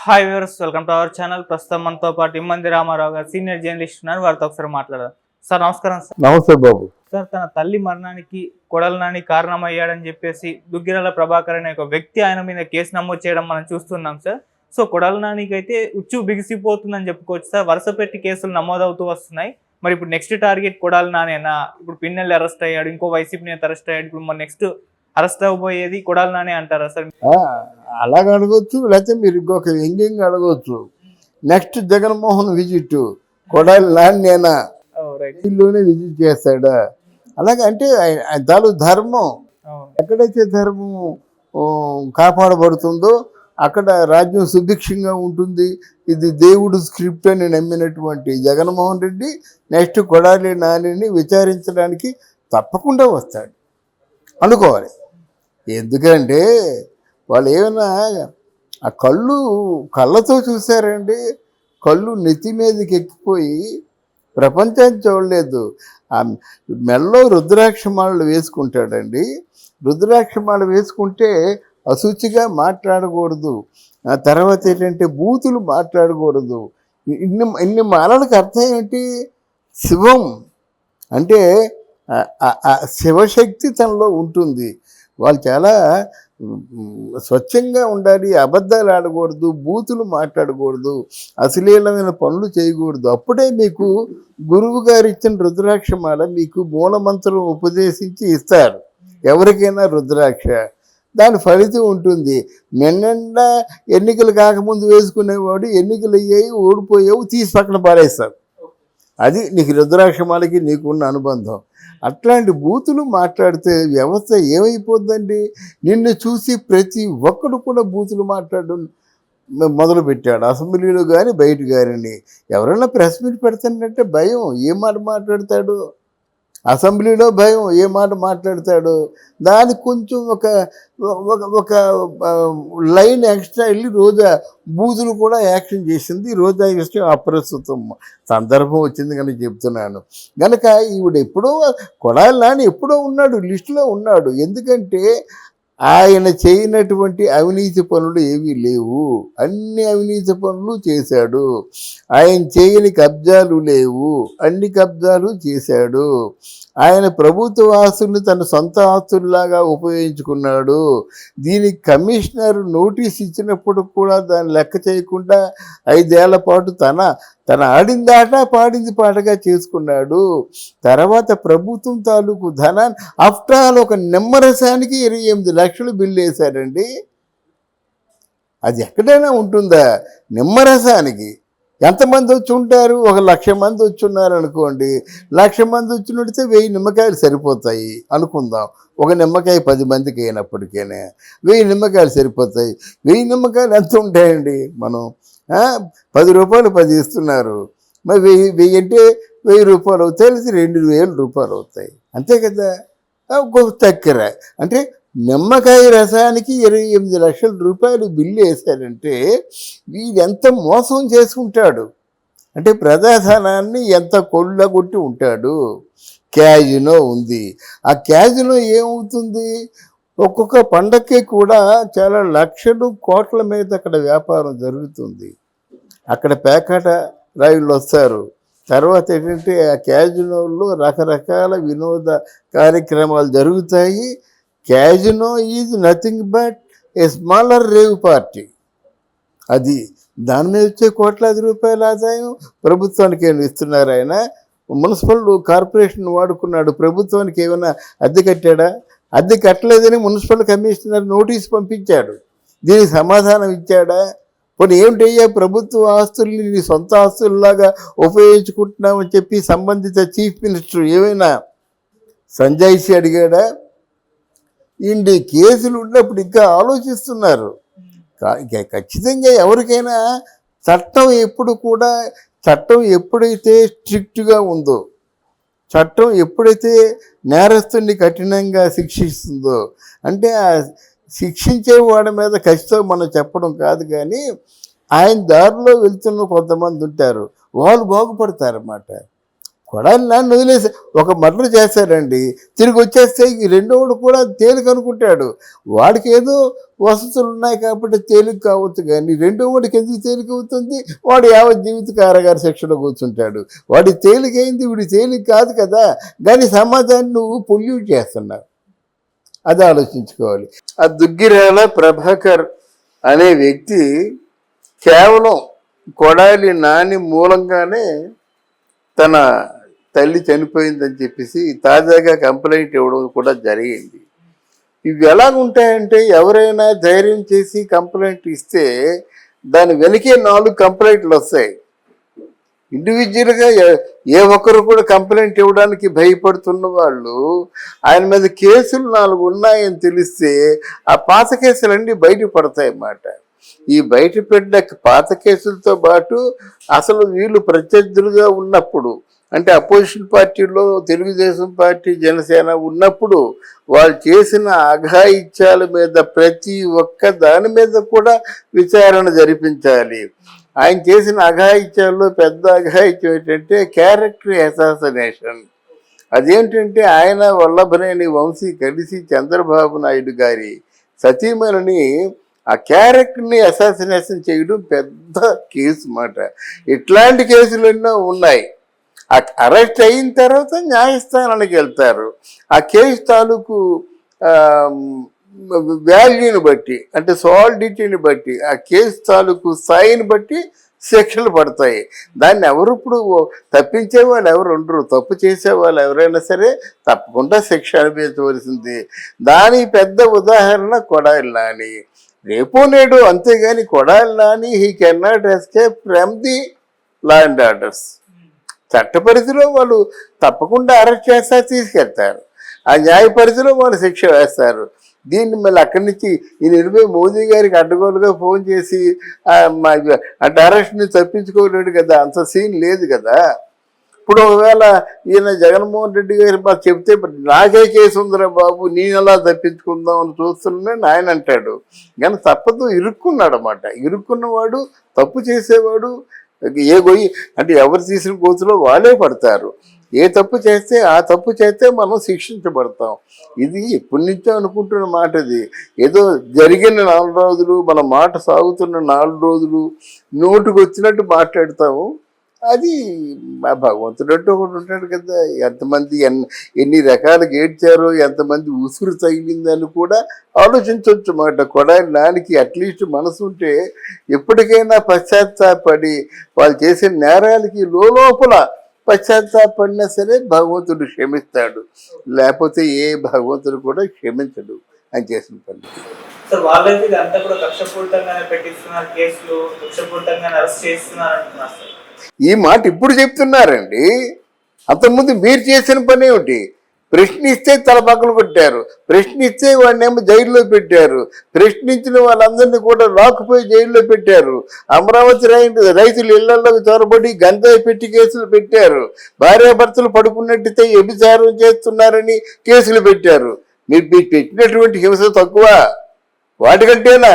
Hi viewers, welcome to our channel. ప్రస్తుతం మనతో పాటు ఇమ్మంది రామారావు గారు సీనియర్ జర్నలిస్ట్ ఉన్నారు. వారితో ఒకసారి మాట్లాడదాం. సార్ నమస్కారం. సార్ నమస్తే బాబు. సార్, తన తల్లి మరణానికి కొడాలి నాని కారణమయ్యాడని చెప్పేసి దుగ్గిరాల ప్రభాకర్ అనే ఒక వ్యక్తి ఆయన మీద కేసు నమోదు చేయడం మనం చూస్తున్నాం సార్. సో కొడాలి నానికి అయితే ఉచ్చు బిగిసిపోతుందని చెప్పుకోవచ్చు సార్. వరుస పెట్టి కేసులు నమోదవుతూ వస్తున్నాయి. మరి ఇప్పుడు నెక్స్ట్ టార్గెట్ కొడాలి నానేనా? ఇప్పుడు పిన్నెల్లి అరెస్ట్ అయ్యాడు, ఇంకో వైసీపీ నేత అరెస్ట్ అయ్యాడు. ఇప్పుడు మన నెక్స్ట్ అరెస్ట్ అవ్వబోయేది కొడాలి నానే అంటారా సార్? అలాగ అడగొచ్చు, లేకపోతే మీరు ఇంకొక వ్యంగ్యంగా అడగవచ్చు. నెక్స్ట్ జగన్మోహన్ విజిట్ కొడాలి నాన్నేనా ఇల్లునే విజిట్ చేస్తాడా? అలాగే అంటే దాని ధర్మం ఎక్కడైతే ధర్మం కాపాడబడుతుందో అక్కడ రాజ్యం సుభిక్షంగా ఉంటుంది. ఇది దేవుడు స్క్రిప్ట్ అని నమ్మినటువంటి జగన్మోహన్ రెడ్డి నెక్స్ట్ కొడాలి నానిని విచారించడానికి తప్పకుండా వస్తాడు అనుకోవాలి. ఎందుకంటే వాళ్ళు ఏమైనా ఆ కళ్ళతో చూశారండి. కళ్ళు నెత్తి మీదకి ఎక్కిపోయి ప్రపంచాన్ని చూడలేదు. ఆ మెల్లో రుద్రాక్షమాలు వేసుకుంటాడండి. రుద్రాక్షమాలు వేసుకుంటే అశుచిగా మాట్లాడకూడదు. ఆ తర్వాత ఏంటంటే బూతులు మాట్లాడకూడదు. ఇన్ని మాలలకు అర్థం ఏంటి? శివం అంటే శివశక్తి తనలో ఉంటుంది. వాళ్ళు చాలా స్వచ్ఛంగా ఉండాలి. అబద్ధాలు ఆడకూడదు, బూతులు మాట్లాడకూడదు, అశ్లీలమైన పనులు చేయకూడదు. అప్పుడే మీకు గురువు గారు ఇచ్చిన రుద్రాక్షమాల మీకు మూలమంత్రం ఉపదేశించి ఇస్తారు. ఎవరికైనా రుద్రాక్ష దాని ఫలితం ఉంటుంది. నిన్న ఎన్నికలు కాకముందు వేసుకునేవాడు ఎన్నికలు అయ్యాయి, ఓడిపోయావు, తీసి పక్కన పారేస్తారు. అది నీకు రుద్రాక్షమాలకి నీకున్న అనుబంధం. అట్లాంటి బూతులు మాట్లాడితే వ్యవస్థ ఏమైపోద్దండి? నిన్ను చూసి ప్రతి ఒక్కడు కూడా బూతులు మాట్లాడడం మొదలుపెట్టాడు. అసెంబ్లీలో కానీ బయట కానీ. ఎవరైనా ప్రెస్ మీట్ పెడతానంటే భయం, ఏ మాట మాట్లాడతాడు? అసెంబ్లీలో భయం, ఏ మాట మాట్లాడతాడు? దానికి కొంచెం ఒక లైన్ ఎక్స్ట్రా వెళ్ళి రోజా బూతులు కూడా యాక్షన్ చేసింది. రోజా ఇష్టం అప్రస్తుతం సందర్భం వచ్చింది కనుక చెప్తున్నాను. కనుక ఈవిడ ఎప్పుడో కొడాలి నాని ఎప్పుడో ఉన్నాడు, లిస్టులో ఉన్నాడు. ఎందుకంటే ఆయన చేయనటువంటి అవినీతి పనులు ఏవీ లేవు. అన్ని అవినీతి పనులు చేశాడు. ఆయన చేయని కబ్జాలు లేవు, అన్ని కబ్జాలు చేశాడు. ఆయన ప్రభుత్వ ఆస్తుల్ని తన సొంత ఆస్తుల్లాగా ఉపయోగించుకున్నాడు. దీనికి కమిషనర్ నోటీస్ ఇచ్చినప్పుడు కూడా దాన్ని లెక్క చేయకుండా 5 ఏళ్ల పాటు తన ఆడిందాట పాడింది పాటగా చేసుకున్నాడు. తర్వాత ప్రభుత్వం తాలూకు ధనాన్ని ఆఫ్టర్ ఆల్ ఒక నిమ్మరసానికి 28 లక్షలు బిల్లు వేశారండి. అది ఎక్కడైనా ఉంటుందా? నిమ్మరసానికి ఎంతమంది వచ్చి ఉంటారు? 1,00,000 మంది వచ్చి ఉన్నారు అనుకోండి. 1,00,000 మంది వచ్చినట్టే 1000 నిమ్మకాయలు సరిపోతాయి అనుకుందాం. ఒక నిమ్మకాయ 10 మందికి అయినప్పటికీనే 1000 నిమ్మకాయలు సరిపోతాయి. 1000 నిమ్మకాయలు ఎంత ఉంటాయండి? మనం 10 రూపాయలు 10 ఇస్తున్నారు. మరి 1000 అంటే 1000 రూపాయలు అవుతాయి, లేదా 2,000 రూపాయలు అవుతాయి. అంతే కదా. ఒక్కొక్క చక్కెర అంటే నిమ్మకాయ రసానికి 28 లక్షల రూపాయలు బిల్లు వేశారంటే వీడు ఎంత మోసం చేసుకుంటాడు అంటే ప్రజాధనాన్ని ఎంత కొల్లగొట్టి ఉంటాడు. క్యాజినో ఉంది. ఆ క్యాజినో ఏమవుతుంది? ఒక్కొక్క పండక్కి కూడా చాలా లక్షలు కోట్ల మీద అక్కడ వ్యాపారం జరుగుతుంది. అక్కడ పేకాట రాయుళ్ళు వస్తారు. తర్వాత ఏంటంటే ఆ క్యాజినోల్లో రకరకాల వినోద కార్యక్రమాలు జరుగుతాయి. Casino is nothing but a smaller rave party. అది దాని మీద వచ్చే కోట్లాది రూపాయల ఆదాయం ప్రభుత్వానికి ఏమైనా ఇస్తున్నారు? ఆయన మున్సిపల్ కార్పొరేషన్ వాడుకున్నాడు. ప్రభుత్వానికి ఏమైనా అద్దె కట్టాడా? అద్దె కట్టలేదని మున్సిపల్ కమిషనర్ నోటీస్ పంపించాడు. దీనికి సమాధానం ఇచ్చాడా? కొన్ని ఏమిటయ్యా ప్రభుత్వ ఆస్తుల్ని నీ సొంత ఆస్తుల్లాగా ఉపయోగించుకుంటున్నామని చెప్పి సంబంధిత చీఫ్ మినిస్టర్ ఏమైనా సంజాయిషి అడిగాడా? ఇండి కేసులు ఉన్నప్పుడు ఇంకా ఆలోచిస్తున్నారు. ఖచ్చితంగా ఎవరికైనా చట్టం ఎప్పుడైతే స్ట్రిక్ట్గా ఉందో, చట్టం ఎప్పుడైతే నేరస్తుని కఠినంగా శిక్షిస్తుందో, అంటే ఆ శిక్షించే వాడి మీద ఖచ్చితంగా మనం చెప్పడం కాదు, కానీ ఆయన దారిలో వెళ్తున్న కొంతమంది ఉంటారు, వాళ్ళు బాగుపడతారన్నమాట. కొడాలి నాని వదిలేసి ఒక మర్డర్ చేస్తాడండి, తిరిగి వచ్చేస్తే ఈ రెండోవాడు కూడా తేలిక అనుకుంటాడు. వాడికి ఏదో వసతులు ఉన్నాయి కాబట్టి తేలిక కావచ్చు, కానీ రెండోవాడికి ఎందుకు తేలిక అవుతుంది? వాడు యావత్ జీవిత కారాగార శిక్షలో కూర్చుంటాడు. వాడి తేలికైంది, వీడి తేలిక కాదు కదా. కానీ సమాజాన్ని నువ్వు పొల్యూట్ చేస్తున్నావు, అది ఆలోచించుకోవాలి. ఆ దుగ్గిరాల ప్రభాకర్ అనే వ్యక్తి కేవలం కొడాలి నాని మూలంగానే తన తల్లి చనిపోయిందని చెప్పేసి తాజాగా కంప్లైంట్ ఇవ్వడం కూడా జరిగింది. ఇవి ఎలాగుంటాయంటే, ఎవరైనా ధైర్యం చేసి కంప్లైంట్ ఇస్తే దాని వెనకే 4 కంప్లైంట్లు వస్తాయి. ఇండివిజువల్గా ఏ ఒక్కరు కూడా కంప్లైంట్ ఇవ్వడానికి భయపడుతున్న వాళ్ళు, ఆయన మీద కేసులు 4 ఉన్నాయని తెలిస్తే ఆ పాత కేసులన్నీ బయటపడతాయి అన్నమాట. ఈ బయటపడిన పాత కేసులతో పాటు అసలు వీళ్ళు ప్రత్యర్థులుగా ఉన్నప్పుడు, అంటే అపోజిషన్ పార్టీలో తెలుగుదేశం పార్టీ జనసేన ఉన్నప్పుడు వాళ్ళు చేసిన అఘాయిత్యాల మీద ప్రతి ఒక్క దాని మీద కూడా విచారణ జరిపించాలి. ఆయన చేసిన అఘాయిత్యాల్లో పెద్ద అఘాయిత్యం ఏంటంటే క్యారెక్టర్ అసాసినేషన్. అదేంటంటే, ఆయన వల్లభనేని వంశీ కలిసి చంద్రబాబు నాయుడు గారి సతీమణిని ఆ క్యారెక్టర్ని అసాసినేషన్ చేయడం పెద్ద కేసు మాట. ఇట్లాంటి కేసులు ఎన్నో ఉన్నాయి. అరెస్ట్ అయిన తర్వాత న్యాయస్థానానికి వెళ్తారు. ఆ కేసు తాలూకు వాల్యూని బట్టి, అంటే సాలిడిటీని బట్టి, ఆ కేసు తాలూకు స్థాయిని బట్టి శిక్షలు పడతాయి. దాన్ని ఎవరు ఇప్పుడు తప్పించే వాళ్ళు ఎవరు ఉండరు. తప్పు చేసే వాళ్ళు ఎవరైనా సరే తప్పకుండా శిక్ష అనుభవించవలసింది. దానికి పెద్ద ఉదాహరణ కొడాలి నాని. రేపో నేడు అంతేగాని Kodali Nani he can not escape from the law and orders. చట్ట పరిధిలో వాళ్ళు తప్పకుండా అరెస్ట్ చేస్తారు, తీసుకెళ్తారు. ఆ న్యాయ పరిధిలో వాళ్ళు శిక్ష వేస్తారు. దీన్ని మళ్ళీ అక్కడి నుంచి ఈయన ఇరవై మోదీ గారికి అడ్డగోలుగా ఫోన్ చేసి అంటే అరెస్ట్ని తప్పించుకోలేడు కదా, అంత సీన్ లేదు కదా. ఇప్పుడు ఒకవేళ ఈయన జగన్మోహన్ రెడ్డి గారు మాకు చెప్తే నాకే కేసు ఉందిరా బాబు, నేను ఎలా తప్పించుకుందాం అని చూస్తున్నాను ఆయన అంటాడు. కానీ తప్పదు, ఇరుక్కున్నాడు అన్నమాట. ఇరుక్కున్నవాడు, తప్పు చేసేవాడు ఏ గొయ్యి అంటే ఎవరు తీసిన గోతులో వాళ్ళే పడతారు. ఏ తప్పు చేస్తే ఆ తప్పు చేస్తే మనం శిక్షించబడతాం. ఇది ఎప్పటి నుంచో అనుకుంటున్న మాట. ఇది ఏదో జరిగిన 4 రోజులు, మన మాట సాగుతున్న 4 రోజులు నోటుకు వచ్చినట్టు మాట్లాడతాము. అది భగవంతుడు అంటూ ఒకటి ఉంటాడు కదా. ఎంతమంది ఎన్ని రకాలుగా ఏడ్చారో, ఎంతమంది ఉసురు తగిలిందని కూడా ఆలోచించవచ్చు మాట. కొడాలి నానికి అట్లీస్ట్ మనసు ఉంటే ఎప్పటికైనా పశ్చాత్తాపడి వాళ్ళు చేసే నేరాలకి లోపల పశ్చాత్తాపడినా సరే భగవంతుడు క్షమిస్తాడు. లేకపోతే ఏ భగవంతుడు కూడా క్షమించడు అని చేసిన పని. సార్, వాళ్ళైతే ఇదంతా కూడా కక్షపూరితంగానే పెట్టిస్తున్నారు, కేసులు కక్షపూరితంగానే అరెస్ట్ చేస్తున్నారు అంటున్నారు సార్. ఈ మాట ఇప్పుడు చెప్తున్నారండి. అంతకుముందు మీరు చేసిన పని ఏమిటి? ప్రశ్నిస్తే తల పక్కలు కొట్టారు, ప్రశ్నిస్తే వాడినేమో జైల్లో పెట్టారు, ప్రశ్నించిన వాళ్ళందరినీ కూడా లాక్కుపోయి జైల్లో పెట్టారు. అమరావతి రైతులు ఇళ్లలోకి చొరబడి గంజాయి పెట్టి కేసులు పెట్టారు. భార్యాభర్తలు పడుకున్నట్టయితే వ్యభిచారం చేస్తున్నారని కేసులు పెట్టారు. మీరు పెట్టినటువంటి హింస తక్కువ వాటికంటేనా?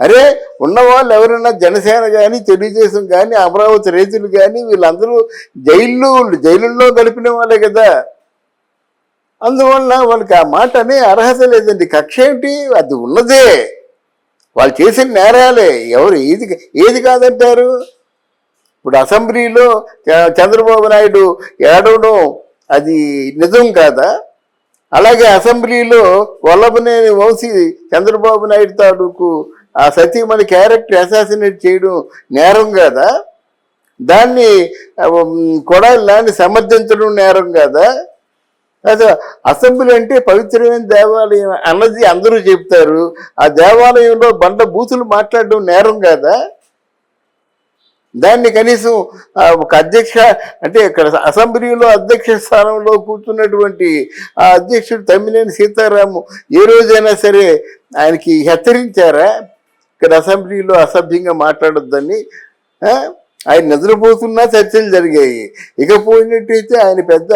అరే, ఉన్నవాళ్ళు ఎవరైనా జనసేన కానీ, తెలుగుదేశం కానీ, అమరావతి రైతులు కానీ వీళ్ళందరూ జైలుల్లో గడిపిన వాళ్ళే కదా. అందువల్ల వాళ్ళకి ఆ మాట అనే అర్హత లేదండి. కక్ష ఏంటి? అది ఉన్నదే, వాళ్ళు చేసిన నేరాలే. ఎవరు ఏది కాదంటారు? ఇప్పుడు అసెంబ్లీలో చంద్రబాబు నాయుడు ఏడవడం అది నిజం కాదా? అలాగే అసెంబ్లీలో వల్లభనేని వంశీ చంద్రబాబు నాయుడు తాలూకు ఆ సతీమణి క్యారెక్టర్ అసాసినేట్ చేయడం నేరం కాదా? దాన్ని కొడాలి నాని సమర్థించడం నేరం కాదా? అదే అసెంబ్లీ అంటే పవిత్రమైన దేవాలయం అన్నది అందరూ చెప్తారు. ఆ దేవాలయంలో బండ బూతులు మాట్లాడడం నేరం కాదా? దాన్ని కనీసం ఒక అధ్యక్ష అంటే ఇక్కడ అసెంబ్లీలో అధ్యక్ష స్థానంలో కూర్చున్నటువంటి ఆ అధ్యక్షుడు తమ్మినేని సీతారాము ఏ రోజైనా సరే ఆయనకి హెచ్చరించారా ఇక్కడ అసెంబ్లీలో అసభ్యంగా మాట్లాడొద్దని? ఆయన నిద్రపోతున్నా చర్చలు జరిగాయి. ఇకపోయినట్టయితే ఆయన పెద్ద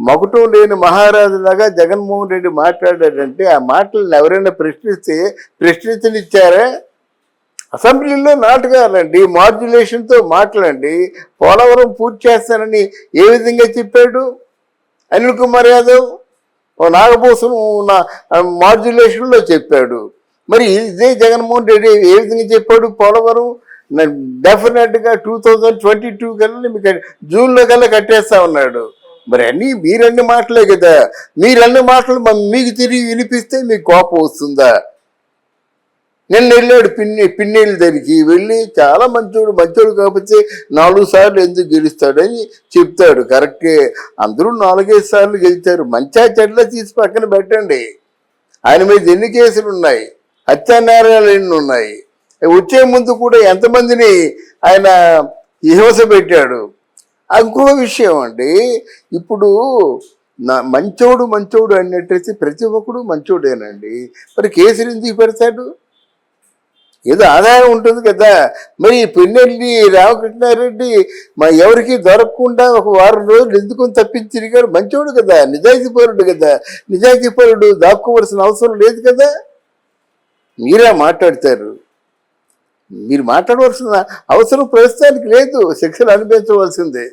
మకుటం లేని మహారాజులాగా జగన్మోహన్ రెడ్డి మాట్లాడాడంటే ఆ మాటలను ఎవరైనా ప్రశ్నిస్తే ప్రశ్నించనిచ్చారా? అసెంబ్లీలో నాటకాలండి, మాడ్యులేషన్తో మాటలండి. పోలవరం పూర్తి చేస్తానని ఏ విధంగా చెప్పాడు అనిల్ కుమార్ యాదవ్? నాగభూషణం మాడ్యులేషన్లో చెప్పాడు. మరి ఇదే జగన్మోహన్ రెడ్డి ఏ విధంగా చెప్పాడు? పోలవరం డెఫినెట్గా 2022 కల్లా మీకు జూన్లో కల్లా కట్టేస్తా ఉన్నాడు. మరి మీరన్ని మాటలే కదా. మీరన్ని మాటలు మీకు తిరిగి వినిపిస్తే మీకు కోపం వస్తుందా? నిన్న వెళ్ళాడు పిన్నీళ్ళ దగ్గరికి వెళ్ళి, చాలా మంచోడు కాకపోతే 4 సార్లు ఎందుకు గెలుస్తాడని చెప్తాడు. కరెక్టే, అందరూ 4-5 సార్లు గెలిచారు. మంచా చెడ్ల తీసి పక్కన పెట్టండి. ఆయన మీద ఎన్ని కేసులు ఉన్నాయి, హత్యానేరాలు ఎన్ని ఉన్నాయి. వచ్చే ముందు కూడా ఎంతమందిని ఆయన హింస పెట్టాడు. ఇంకో విషయం అండి, ఇప్పుడు మంచోడు అన్నట్టయితే ప్రతి ఒక్కడు మంచోడేనండి. మరి కేసులు ఎందుకు పెడతాడు? ఏదో ఆదాయం ఉంటుంది కదా. మరి పిన్నెల్లి రామకృష్ణారెడ్డి ఎవరికి దొరకకుండా ఒక వారం రోజులు ఎందుకు తప్పించి తిరిగాడు? మంచోడు కదా, నిజాయితీపరుడు కదా. నిజాయితీపరుడు దాక్కోవలసిన అవసరం లేదు కదా. మీరే మాట్లాడతారు. మీరు మాట్లాడవలసిన అవసరం ప్రస్తుతానికి లేదు. శిక్షలు అనిపించవలసిందే.